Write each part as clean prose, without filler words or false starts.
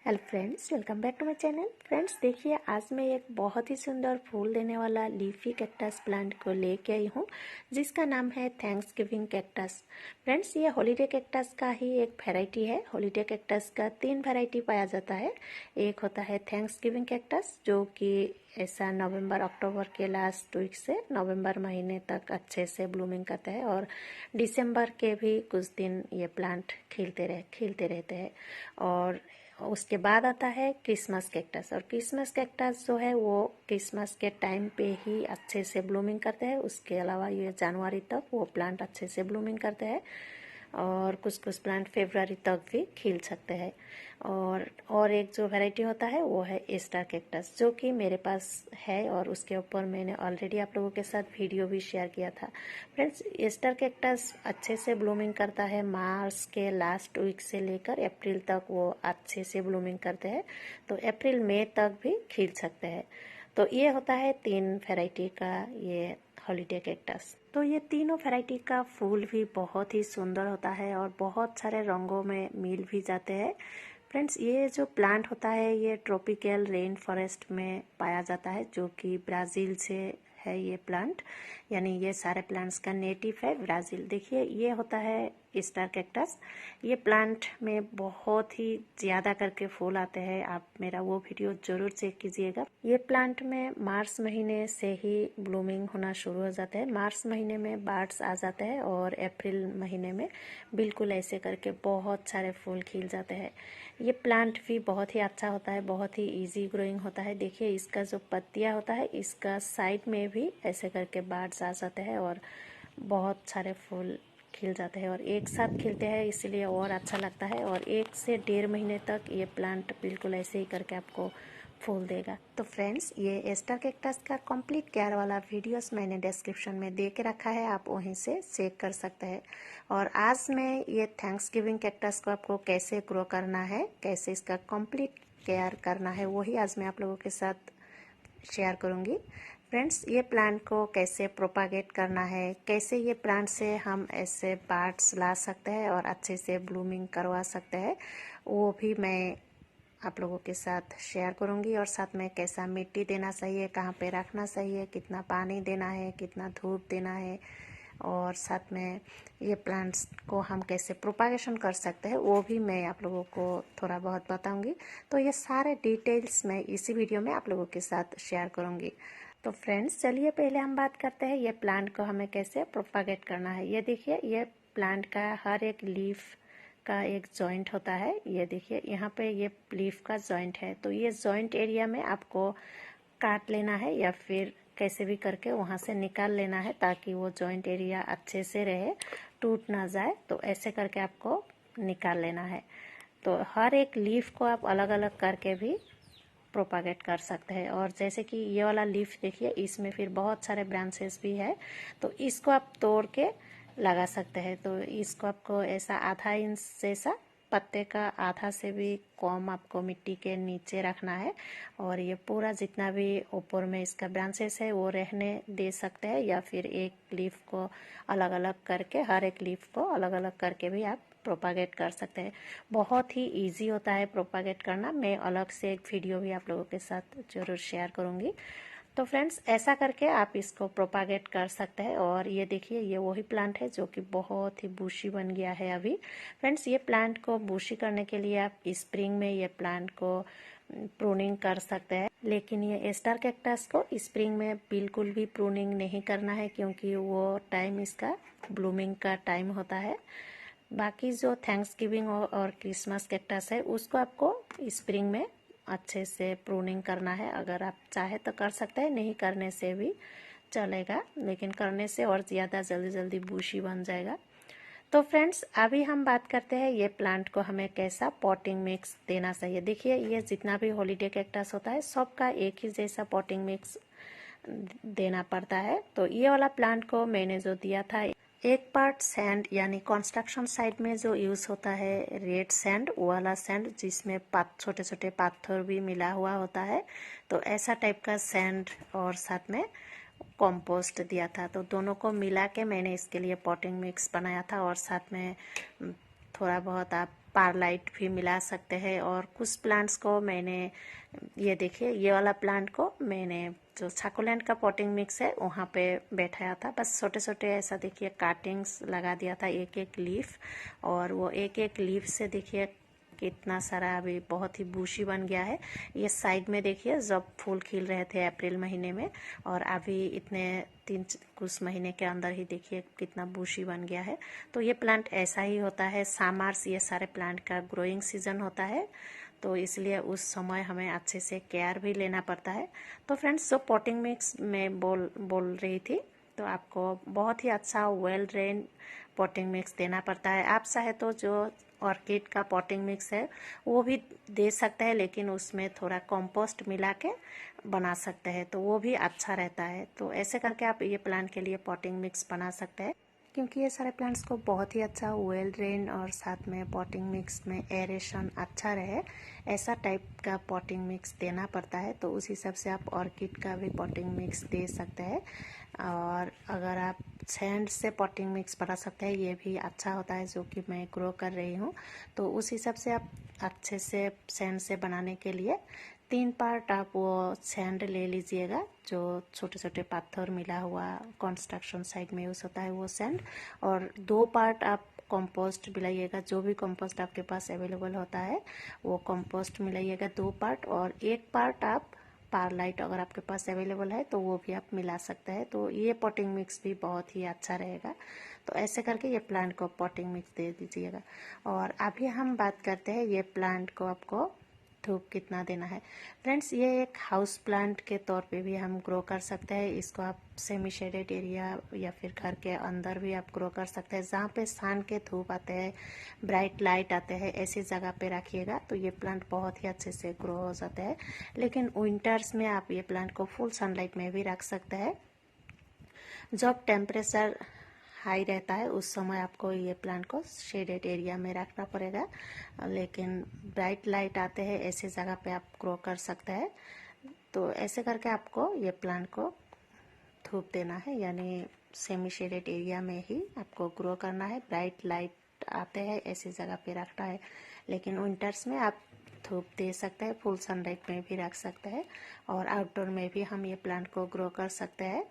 Hello friends, welcome back to my channel. Friends देखिए, आज मैं एक बहुत ही सुंदर फूल देने वाला लीफी कैक्टस प्लांट को लेके आई हूँ, जिसका नाम है थैंक्सगिविंग कैक्टस। फ्रेंड्स, ये हॉलीडे कैक्टस का ही एक वैरायटी है। हॉलीडे कैक्टस का 3 वैरायटी पाया जाता है। एक होता है थैंक्सगिविंग कैक्टस, जो कि ऐसा नवंबर अक्टूबर के लास्ट वीक से नवंबर महीने तक अच्छे से ब्लूमिंग करता है, और दिसंबर के भी कुछ दिन ये प्लांट खिलते रहते हैं। और उसके बाद आता है क्रिसमस कैक्टस, और क्रिसमस कैक्टस जो है वो क्रिसमस के टाइम पे ही अच्छे से ब्लूमिंग करते हैं। उसके अलावा ये जनवरी तक वो प्लांट अच्छे से ब्लूमिंग करते हैं, और कुछ कुछ प्लांट फरवरी तक भी खिल सकते हैं। और एक जो वैरायटी होता है वो है ईस्टर कैक्टस, जो कि मेरे पास है, और उसके ऊपर मैंने ऑलरेडी आप लोगों के साथ वीडियो भी शेयर किया था। फ्रेंड्स, ईस्टर कैक्टस अच्छे से ब्लूमिंग करता है। मार्च के लास्ट वीक से लेकर अप्रैल तक वो अच्छे से ब्लूमिंग करते हैं, तो अप्रैल मई तक भी खिल सकते हैं। तो ये होता है 3 वैरायटी का ये हॉलीडे कैक्टस। तो ये तीनों वैरायटी का फूल भी बहुत ही सुंदर होता है, और बहुत सारे रंगों में मिल भी जाते हैं। फ्रेंड्स, ये जो प्लांट होता है ये ट्रॉपिकल रेन फॉरेस्ट में पाया जाता है, जो कि ब्राज़ील से है ये प्लांट। यानी ये सारे प्लांट्स का नेटिव है ब्राज़ील। देखिए, ये होता है ईस्टर कैक्टस। ये प्लांट में बहुत ही ज़्यादा करके फूल आते हैं। आप मेरा वो वीडियो ज़रूर चेक कीजिएगा। ये प्लांट में मार्च महीने से ही ब्लूमिंग होना शुरू हो जाता है। मार्च महीने में बर्ड्स आ जाते हैं, और अप्रैल महीने में बिल्कुल ऐसे करके बहुत सारे फूल खिल जाते हैं। ये प्लांट भी बहुत ही अच्छा होता है, बहुत ही इजी ग्रोइंग होता है। देखिए, इसका जो पत्तियां होता है, इसका साइड में भी ऐसे करके बर्ड्स आ जाते हैं, और बहुत सारे फूल खिल जाते हैं, और एक साथ खिलते हैं, इसलिए और अच्छा लगता है। और 1 से 1.5 महीने तक ये प्लांट बिल्कुल ऐसे ही करके आपको फूल देगा। तो फ्रेंड्स, ये ईस्टर कैक्टस का कंप्लीट केयर वाला वीडियोस मैंने डिस्क्रिप्शन में दे के रखा है, आप वहीं से चेक कर सकते हैं। और आज मैं ये थैंक्सगिविंग कैक्टस को आपको कैसे ग्रो करना है, कैसे इसका कंप्लीट केयर करना है, वही आज मैं आप लोगों के साथ शेयर करूंगी। फ्रेंड्स, ये प्लांट को कैसे प्रोपागेट करना है, कैसे ये प्लांट से हम ऐसे पार्ट्स ला सकते हैं और अच्छे से ब्लूमिंग करवा सकते हैं, वो भी मैं आप लोगों के साथ शेयर करूंगी। और साथ में कैसा मिट्टी देना चाहिए, कहाँ पे रखना चाहिए, कितना पानी देना है, कितना धूप देना है, और साथ में ये प्लांट्स को हम कैसे प्रोपागेशन कर सकते हैं, वो भी मैं आप लोगों को थोड़ा बहुत बताऊंगी। तो ये सारे डिटेल्स मैं इसी वीडियो में आप लोगों के साथ शेयर करूंगी। तो फ्रेंड्स, चलिए पहले हम बात करते हैं ये प्लांट को हमें कैसे प्रोपागेट करना है। ये देखिए, ये प्लांट का हर एक लीफ का एक जॉइंट होता है। ये देखिए, यहाँ पे ये लीफ का जॉइंट है, तो ये जॉइंट एरिया में आपको काट लेना है, या फिर कैसे भी करके वहां से निकाल लेना है, ताकि वो जॉइंट एरिया अच्छे से रहे, टूट ना जाए। तो ऐसे करके आपको निकाल लेना है। तो हर एक लीफ को आप अलग अलग करके भी प्रोपागेट कर सकते हैं। और जैसे कि ये वाला लीफ देखिए, इसमें फिर बहुत सारे ब्रांचेस भी है, तो इसको आप तोड़ के लगा सकते हैं। तो इसको आपको ऐसा आधा इंच जैसा पत्ते का आधा से भी कम आपको मिट्टी के नीचे रखना है, और ये पूरा जितना भी ऊपर में इसका ब्रांचेस है वो रहने दे सकते हैं, या फिर एक लीफ को अलग अलग करके, हर एक लीफ को अलग अलग करके भी आप प्रोपागेट कर सकते हैं। बहुत ही इजी होता है प्रोपागेट करना। मैं अलग से एक वीडियो भी आप लोगों के साथ जरूर शेयर करूंगी। तो फ्रेंड्स, ऐसा करके आप इसको प्रोपागेट कर सकते हैं। और ये देखिए, ये वही प्लांट है जो कि बहुत ही बुशी बन गया है अभी। फ्रेंड्स, ये प्लांट को बुशी करने के लिए आप स्प्रिंग में ये प्लांट को प्रूनिंग कर सकते हैं, लेकिन ये ईस्टर कैक्टस को स्प्रिंग में बिल्कुल भी प्रूनिंग नहीं करना है, क्योंकि वो टाइम इसका ब्लूमिंग का टाइम होता है। बाकी जो थैंक्सगिविंग और क्रिसमस कैक्टस है, उसको आपको स्प्रिंग में अच्छे से प्रूनिंग करना है। अगर आप चाहे तो कर सकते हैं, नहीं करने से भी चलेगा, लेकिन करने से और ज़्यादा जल्दी जल्दी बुशी बन जाएगा। तो फ्रेंड्स, अभी हम बात करते हैं ये प्लांट को हमें कैसा पॉटिंग मिक्स देना चाहिए। देखिए, ये जितना भी हॉलीडे कैक्टस होता है, सबका एक ही जैसा पॉटिंग मिक्स देना पड़ता है। तो ये वाला प्लांट को मैंने जो दिया था, एक पार्ट सैंड, यानी कंस्ट्रक्शन साइट में जो यूज होता है रेड सैंड, वो वाला सैंड जिसमें छोटे छोटे पत्थर भी मिला हुआ होता है, तो ऐसा टाइप का सैंड, और साथ में कंपोस्ट दिया था। तो दोनों को मिला के मैंने इसके लिए पॉटिंग मिक्स बनाया था। और साथ में थोड़ा बहुत आप पारलाइट भी मिला सकते हैं। और कुछ प्लांट्स को मैंने, ये देखिए ये वाला प्लांट को मैंने जो साकुलेंट का पॉटिंग मिक्स है वहाँ पे बैठाया था। बस छोटे छोटे ऐसा देखिए काटिंग्स लगा दिया था, एक एक लीफ, और वो एक एक लीफ से देखिए कितना सारा अभी बहुत ही बूशी बन गया है। ये साइड में देखिए जब फूल खिल रहे थे अप्रैल महीने में, और अभी इतने कुछ महीने के अंदर ही देखिए कितना बूशी बन गया है। तो ये प्लांट ऐसा ही होता है, समर्स ये सारे प्लांट का ग्रोइंग सीजन होता है, तो इसलिए उस समय हमें अच्छे से केयर भी लेना पड़ता है। तो फ्रेंड्स, जो पॉटिंग मिक्स में बोल रही थी, तो आपको बहुत ही अच्छा वेल ड्रेन पॉटिंग मिक्स देना पड़ता है। आप चाहे तो जो ऑर्किड का पॉटिंग मिक्स है वो भी दे सकते हैं, लेकिन उसमें थोड़ा कंपोस्ट मिला के बना सकते हैं तो वो भी अच्छा रहता है। तो ऐसे करके आप ये प्लांट के लिए पॉटिंग मिक्स बना सकते हैं, क्योंकि ये सारे प्लांट्स को बहुत ही अच्छा वेल ड्रेन और साथ में पॉटिंग मिक्स में एरेशन अच्छा रहे, ऐसा टाइप का पॉटिंग मिक्स देना पड़ता है। तो उस हिसाब से आप ऑर्किड का भी पॉटिंग मिक्स दे सकते हैं। और अगर आप सैंड से पॉटिंग मिक्स बना सकते हैं, ये भी अच्छा होता है, जो कि मैं ग्रो कर रही हूँ। तो उस हिसाब से आप अच्छे से सैंड से बनाने के लिए 3 पार्ट आप वो सैंड ले लीजिएगा, जो छोटे छोटे पत्थर मिला हुआ कंस्ट्रक्शन साइट में यूज़ होता है वो सैंड, और 2 पार्ट आप कंपोस्ट मिलाइएगा, जो भी कंपोस्ट आपके पास अवेलेबल होता है वो कंपोस्ट मिलाइएगा 2 पार्ट, और 1 पार्ट आप पारलाइट अगर आपके पास अवेलेबल है तो वो भी आप मिला सकते हैं। तो ये पॉटिंग मिक्स भी बहुत ही अच्छा रहेगा। तो ऐसे करके ये प्लांट को पॉटिंग मिक्स दे दीजिएगा। और अभी हम बात करते हैं ये प्लांट को आपको धूप कितना देना है। फ्रेंड्स, ये एक हाउस प्लांट के तौर पे भी हम ग्रो कर सकते हैं। इसको आप सेमी शेडेड एरिया या फिर घर के अंदर भी आप ग्रो कर सकते हैं, जहाँ पे सन के धूप आते हैं, ब्राइट लाइट आते हैं, ऐसी जगह पे रखिएगा तो ये प्लांट बहुत ही अच्छे से ग्रो हो जाते हैं। लेकिन विंटर्स में आप ये प्लांट को फुल सनलाइट में भी रख सकते हैं। जब टेम्परेचर हाई रहता है उस समय आपको ये प्लांट को शेडेड एरिया में रखना पड़ेगा, लेकिन ब्राइट लाइट आते हैं ऐसी जगह पे आप ग्रो कर सकते हैं। तो ऐसे करके आपको ये प्लांट को धूप देना है, यानी सेमी शेडेड एरिया में ही आपको ग्रो करना है। ब्राइट लाइट आते हैं ऐसी जगह पे रखना है। लेकिन विंटर्स में आप धूप दे सकते हैं, फुल सनलाइट में भी रख सकते हैं, और आउटडोर में भी हम ये प्लांट को ग्रो कर सकते हैं।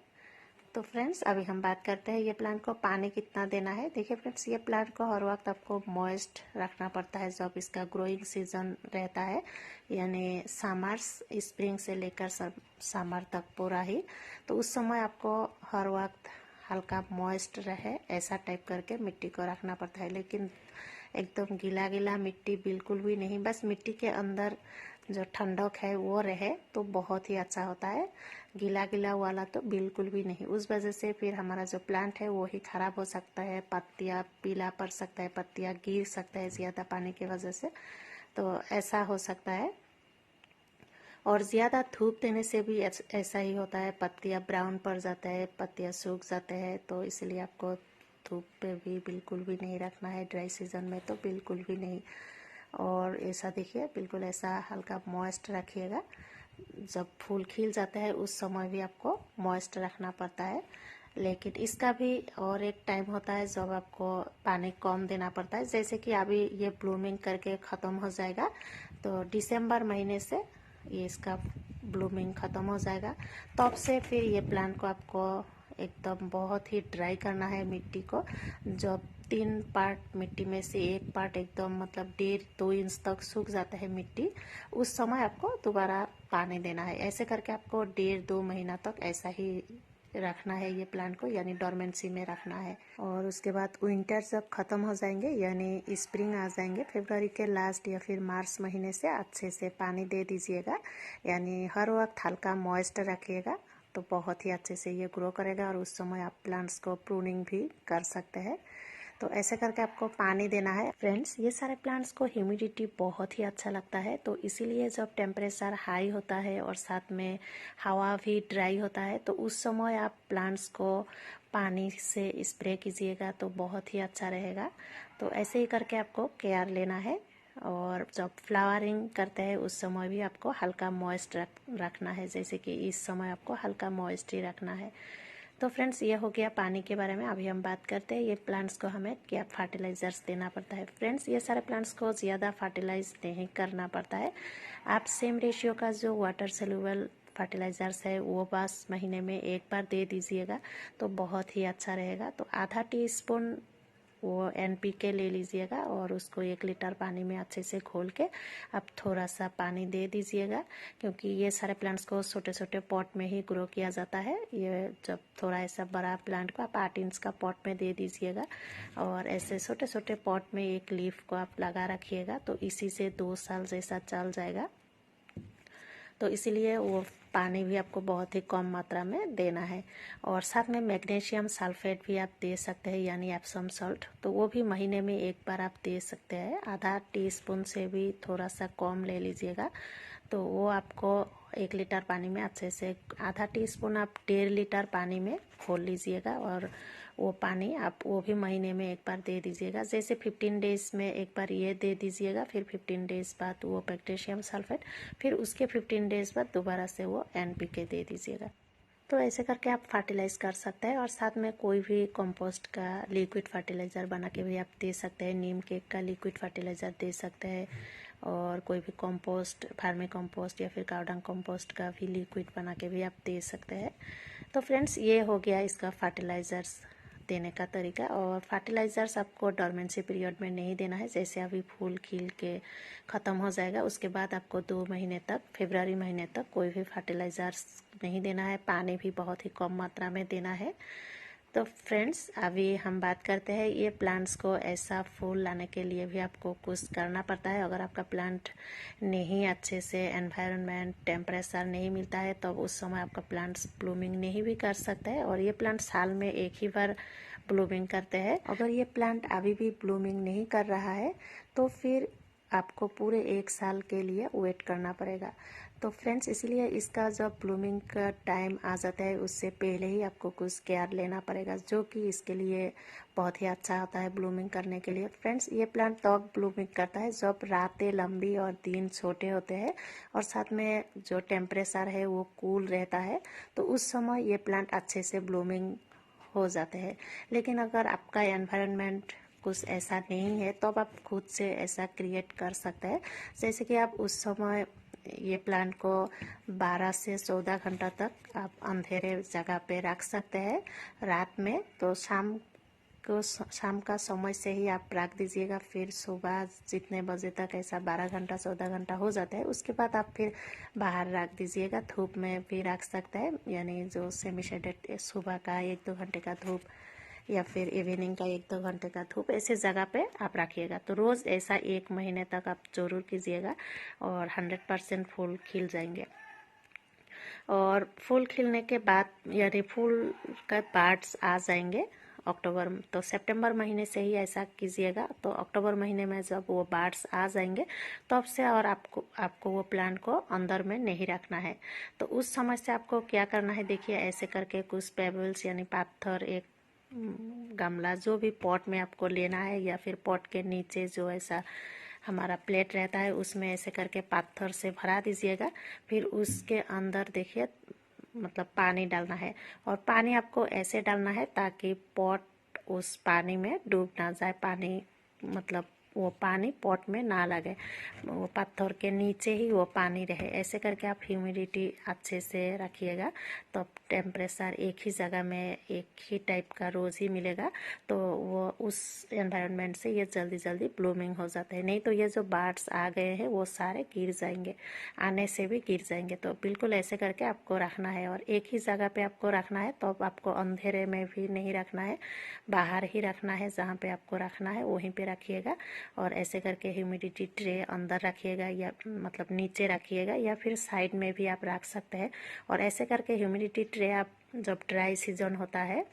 तो फ्रेंड्स, अभी हम बात करते हैं ये प्लांट को पानी कितना देना है। देखिए फ्रेंड्स, ये प्लांट को हर वक्त आपको मॉइस्ट रखना पड़ता है जब इसका ग्रोइंग सीजन रहता है, यानी समर्स, स्प्रिंग से लेकर समर तक पूरा ही। तो उस समय आपको हर वक्त हल्का मॉइस्ट रहे ऐसा टाइप करके मिट्टी को रखना पड़ता है। लेकिन एकदम गीला गीला मिट्टी बिल्कुल भी नहीं, बस मिट्टी के अंदर जो ठंडक है वो रहे तो बहुत ही अच्छा होता है। गीला गीला वाला तो बिल्कुल भी नहीं, उस वजह से फिर हमारा जो प्लांट है वो ही खराब हो सकता है, पत्तियाँ पीला पड़ सकता है, पत्तियाँ गिर सकता है ज़्यादा पानी की वजह से, तो ऐसा हो सकता है। और ज़्यादा धूप देने से भी ऐसा ही होता है, पत्तियाँ ब्राउन पड़ जाता है, पत्तियाँ सूख जाते हैं। तो इसलिए आपको धूप पे भी बिल्कुल भी नहीं रखना है, ड्राई सीजन में तो बिल्कुल भी नहीं। और ऐसा देखिए बिल्कुल ऐसा हल्का मॉइस्ट रखिएगा। जब फूल खिल जाता है उस समय भी आपको मॉइस्ट रखना पड़ता है। लेकिन इसका भी और एक टाइम होता है जब आपको पानी कम देना पड़ता है। जैसे कि अभी ये ब्लूमिंग करके ख़त्म हो जाएगा, तो दिसंबर महीने से ये इसका ब्लूमिंग ख़त्म हो जाएगा, तब से फिर ये प्लांट को आपको एकदम बहुत ही ड्राई करना है मिट्टी को। जब 3 पार्ट मिट्टी में से 1 पार्ट एकदम मतलब 1.5-2 इंच तक सूख जाता है मिट्टी, उस समय आपको दोबारा पानी देना है। ऐसे करके आपको 1.5-2 महीना तक ऐसा ही रखना है ये प्लांट को, यानी डोरमेंसी में रखना है। और उसके बाद विंटर जब ख़त्म हो जाएंगे यानी स्प्रिंग आ जाएंगे, फरवरी के लास्ट या फिर मार्च महीने से अच्छे से पानी दे दीजिएगा, यानी हर वक्त हल्का मॉइस्ट रखिएगा, तो बहुत ही अच्छे से ये ग्रो करेगा। और उस समय आप प्लांट्स को प्रूनिंग भी कर सकते हैं। तो ऐसे करके आपको पानी देना है। फ्रेंड्स, ये सारे प्लांट्स को ह्यूमिडिटी बहुत ही अच्छा लगता है, तो इसीलिए जब टेम्परेचर हाई होता है और साथ में हवा भी ड्राई होता है, तो उस समय आप प्लांट्स को पानी से स्प्रे कीजिएगा तो बहुत ही अच्छा रहेगा। तो ऐसे ही करके आपको केयर लेना है। और जब फ्लावरिंग करते हैं उस समय भी आपको हल्का मॉइस्ट रखना है, जैसे कि इस समय आपको हल्का मॉइस्ट ही रखना है। तो फ्रेंड्स ये हो गया पानी के बारे में। अभी हम बात करते हैं ये प्लांट्स को हमें क्या फर्टिलाइजर्स देना पड़ता है। फ्रेंड्स ये सारे प्लांट्स को ज़्यादा फर्टिलाइज नहीं करना पड़ता है। आप सेम रेशियो का जो वाटर सोल्यूबल फर्टिलाइजर्स है वो बस महीने में एक बार दे दीजिएगा तो बहुत ही अच्छा रहेगा। तो आधा टीस्पून वो NPK ले लीजिएगा और उसको 1 लीटर पानी में अच्छे से घोल के आप थोड़ा सा पानी दे दीजिएगा, क्योंकि ये सारे प्लांट्स को छोटे छोटे पॉट में ही ग्रो किया जाता है। ये जब थोड़ा ऐसा बड़ा प्लांट को आप 8 इंच का पॉट में दे दीजिएगा और ऐसे छोटे छोटे पॉट में एक लीफ को आप लगा रखिएगा, तो इसी से 2 साल जैसा चल जाएगा। तो इसीलिए वो पानी भी आपको बहुत ही कम मात्रा में देना है। और साथ में मैग्नीशियम सल्फेट भी आप दे सकते हैं, यानी एप्सम सॉल्ट, तो वो भी महीने में एक बार आप दे सकते हैं। आधा टीस्पून से भी थोड़ा सा कम ले लीजिएगा, तो वो आपको 1 लीटर पानी में अच्छे से आधा टीस्पून आप 1.5 लीटर पानी में घोल लीजिएगा और वो पानी आप वो भी महीने में एक बार दे दीजिएगा। जैसे 15 डेज में एक बार ये दे दीजिएगा, फिर 15 डेज बाद वो मैग्नीशियम सल्फेट, फिर उसके 15 डेज बाद दोबारा से वो NPK दे दीजिएगा। तो ऐसे करके आप फर्टिलाइज कर सकते हैं। और साथ में कोई भी कंपोस्ट का लिक्विड फर्टिलाइज़र बना के भी आप दे सकते हैं। नीम केक का लिक्विड फर्टिलाइज़र दे सकते हैं और कोई भी कंपोस्ट, फार्मी कंपोस्ट या फिर कावडंग कंपोस्ट का भी लिक्विड बना के भी आप दे सकते हैं। तो फ्रेंड्स ये हो गया इसका फर्टिलाइज़र्स देने का तरीका। और फर्टिलाइज़र्स आपको डोरमेंसी पीरियड में नहीं देना है। जैसे अभी फूल खिल के ख़त्म हो जाएगा उसके बाद आपको 2 महीने तक, फरवरी महीने तक कोई भी फर्टिलाइज़र्स नहीं देना है। पानी भी बहुत ही कम मात्रा में देना है। तो फ्रेंड्स अभी हम बात करते हैं ये प्लांट्स को ऐसा फूल लाने के लिए भी आपको कुछ करना पड़ता है। अगर आपका प्लांट नहीं अच्छे से एनवायरनमेंट, टेम्परेचर नहीं मिलता है तो उस समय आपका प्लांट्स ब्लूमिंग नहीं भी कर सकता है। और ये प्लांट साल में एक ही बार ब्लूमिंग करते हैं। अगर ये प्लांट अभी भी ब्लूमिंग नहीं कर रहा है तो फिर आपको पूरे 1 साल के लिए वेट करना पड़ेगा। तो फ्रेंड्स इसलिए इसका जब ब्लूमिंग का टाइम आ जाता है उससे पहले ही आपको कुछ केयर लेना पड़ेगा, जो कि इसके लिए बहुत ही अच्छा होता है ब्लूमिंग करने के लिए। फ्रेंड्स ये प्लांट तब ब्लूमिंग करता है जब रातें लंबी और दिन छोटे होते हैं और साथ में जो टेम्परेचर है वो कूल रहता है, तो उस समय ये प्लांट अच्छे से ब्लूमिंग हो जाते हैं। लेकिन अगर आपका एनवायरनमेंट कुछ ऐसा नहीं है तो आप खुद से ऐसा क्रिएट कर सकते हैं। जैसे कि आप उस समय ये प्लांट को 12 से 14 घंटा तक आप अंधेरे जगह पे रख सकते हैं रात में। तो शाम का समय से ही आप रख दीजिएगा, फिर सुबह जितने बजे तक ऐसा 12 घंटा 14 घंटा हो जाता है उसके बाद आप फिर बाहर रख दीजिएगा। धूप में भी रख सकते हैं, यानी जो सेमी शेडेड सुबह का 1-2 घंटे का धूप या फिर इवनिंग का 1-2 घंटे का धूप, ऐसे जगह पे आप रखिएगा। तो रोज़ ऐसा 1 महीने तक आप जरूर कीजिएगा और 100% फूल खिल जाएंगे। और फूल खिलने के बाद यानी फूल का पार्ट्स आ जाएंगे अक्टूबर, तो सितंबर महीने से ही ऐसा कीजिएगा। तो अक्टूबर महीने में जब वो बार्ड्स आ जाएंगे तब से और आपको वो प्लांट को अंदर में नहीं रखना है। तो उस समय से आपको क्या करना है, देखिए ऐसे करके कुछ पेबल्स यानी पत्थर, एक गमला, जो भी पॉट में आपको लेना है या फिर पॉट के नीचे जो ऐसा हमारा प्लेट रहता है उसमें ऐसे करके पत्थर से भरा दीजिएगा। फिर उसके अंदर देखिए मतलब पानी डालना है और पानी आपको ऐसे डालना है ताकि पॉट उस पानी में डूब ना जाए। पानी मतलब वो पानी पॉट में ना लगे, वो पत्थर के नीचे ही वो पानी रहे। ऐसे करके आप ह्यूमिडिटी अच्छे से रखिएगा तो टेम्परेचर एक ही जगह में एक ही टाइप का रोज़ ही मिलेगा, तो वो उस एनवायरनमेंट से ये जल्दी जल्दी ब्लूमिंग हो जाता है। नहीं तो ये जो बार्ड्स आ गए हैं वो सारे गिर जाएंगे, आने से भी गिर जाएंगे। तो बिल्कुल ऐसे करके आपको रखना है और एक ही जगह पे आपको रखना है। तो आपको अंधेरे में भी नहीं रखना है, बाहर ही रखना है, जहाँ पे आपको रखना है वहीं पे रखिएगा। और ऐसे करके ह्यूमिडिटी ट्रे अंदर रखिएगा या मतलब नीचे रखिएगा या फिर साइड में भी आप रख सकते हैं। और ऐसे करके ह्यूमिडिटी ट्रे आप जब ड्राई सीजन होता है,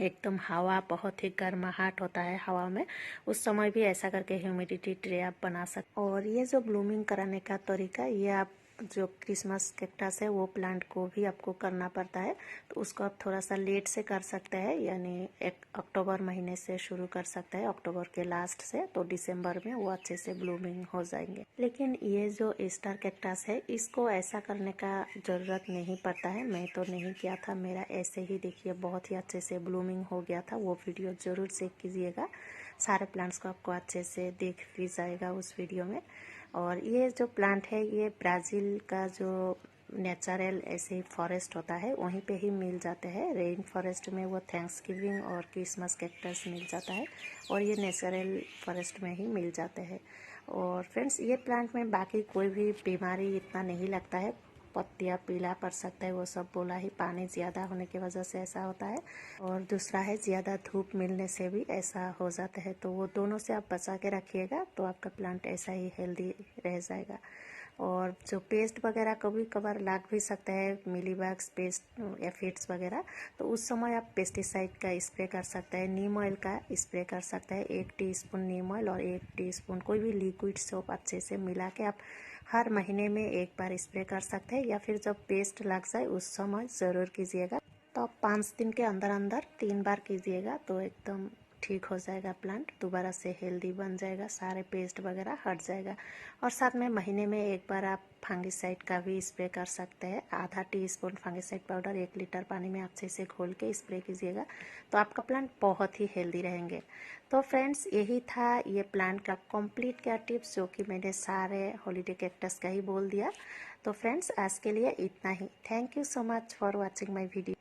एकदम हवा बहुत ही गर्माहट होता है हवा में, उस समय भी ऐसा करके ह्यूमिडिटी ट्रे आप बना सकते। और ये जो ब्लूमिंग कराने का तरीका ये आप जो क्रिसमस कैक्टस है वो प्लांट को भी आपको करना पड़ता है, तो उसको आप थोड़ा सा लेट से कर सकते हैं, यानी एक अक्टूबर महीने से शुरू कर सकते हैं, अक्टूबर के लास्ट से, तो दिसंबर में वो अच्छे से ब्लूमिंग हो जाएंगे। लेकिन ये जो ईस्टर कैक्टस है इसको ऐसा करने का ज़रूरत नहीं पड़ता है, मैं तो नहीं किया था, मेरा ऐसे ही देखिए बहुत ही अच्छे से ब्लूमिंग हो गया था। वो वीडियो ज़रूर चेक कीजिएगा, सारे प्लांट्स को आपको अच्छे से देख ली जाएगा उस वीडियो में। और ये जो प्लांट है ये ब्राज़ील का जो नेचुरल ऐसे ही फॉरेस्ट होता है वहीं पे ही मिल जाते हैं। रेन फॉरेस्ट में वो थैंक्सगिविंग और क्रिसमस कैक्टस मिल जाता है, और ये नेचुरल फॉरेस्ट में ही मिल जाते हैं। और फ्रेंड्स ये प्लांट में बाकी कोई भी बीमारी इतना नहीं लगता है, पत्तियाँ पीला पड़ सकता है वो सब बोला ही, पानी ज़्यादा होने की वजह से ऐसा होता है, और दूसरा है ज़्यादा धूप मिलने से भी ऐसा हो जाता है। तो वो दोनों से आप बचा के रखिएगा तो आपका प्लांट ऐसा ही हेल्दी रह जाएगा। और जो पेस्ट वगैरह कभी कभार लग भी सकता है, मिलीबग्स पेस्ट या फिट्स वगैरह, तो उस समय आप पेस्टिसाइड का स्प्रे कर सकते हैं, नीम ऑयल का स्प्रे कर सकते हैं। 1 टीस्पून नीम ऑयल और 1 टीस्पून कोई भी लिक्विड सोप अच्छे से मिला के आप हर महीने में एक बार स्प्रे कर सकते हैं, या फिर जब पेस्ट लग जाए उस समय ज़रूर कीजिएगा। तो आप 5 दिन के अंदर अंदर 3 बार कीजिएगा तो एकदम ठीक हो जाएगा, प्लांट दोबारा से हेल्दी बन जाएगा, सारे पेस्ट वगैरह हट जाएगा। और साथ में महीने में एक बार आप फंगिसाइड का भी स्प्रे कर सकते हैं। आधा टीस्पून फंगिसाइड पाउडर 1 लीटर पानी में अच्छे से घोल के स्प्रे कीजिएगा तो आपका प्लांट बहुत ही हेल्दी रहेंगे। तो फ्रेंड्स यही था ये प्लांट का कंप्लीट क्या टिप्स, जो कि मैंने सारे हॉलीडे कैक्टस का ही बोल दिया। तो फ्रेंड्स आज के लिए इतना ही। Thank you so much for watching my video.